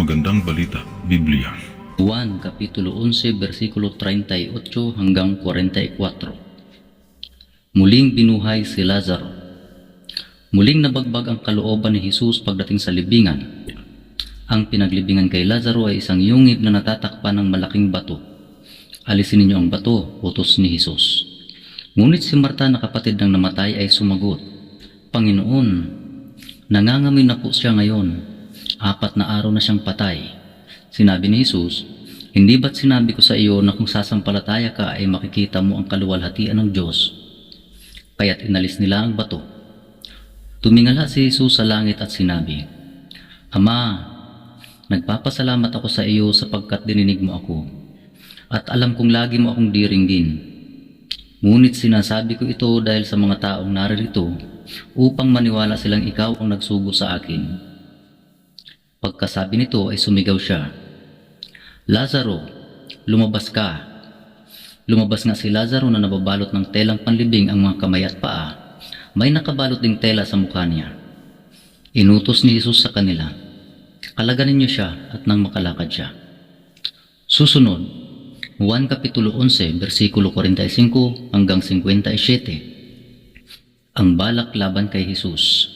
Magandang Balita, Biblia. Juan Kapitulo 11 versikulo 38 hanggang 44. Muling binuhay si Lazaro. Muling nabagbag ang kalooban ni Jesus pagdating sa libingan. Ang pinaglibingan kay Lazaro ay isang yungib na natatakpan ng malaking bato. Alisin ninyo ang bato, utos ni Jesus. Ngunit si Marta na kapatid ng namatay ay sumagot, Panginoon, nangangamoy na po siya ngayon. 4 na araw na siyang patay. Sinabi ni Jesus, hindi ba't sinabi ko sa iyo na kung sasampalataya ka ay makikita mo ang kaluwalhatian ng Diyos? Kaya't inalis nila ang bato. Tumingala si Jesus sa langit at sinabi, Ama, nagpapasalamat ako sa iyo sapagkat dininig mo ako, at alam kong lagi mo akong diringgin. Ngunit sinasabi ko ito dahil sa mga taong naririto upang maniwala silang ikaw ang nagsugo sa akin. Pagkasabi nito ay sumigaw siya, Lazaro, lumabas ka. Lumabas nga si Lazaro na nababalot ng telang panlibing ang mga kamay at paa. May nakabalot ding tela sa mukha niya. Inutos ni Jesus sa kanila, kalaganin niyo siya at nang makalakad siya. Susunod, Juan Kapitulo 11, versikulo 45 hanggang 57. Ang balak laban kay Jesus.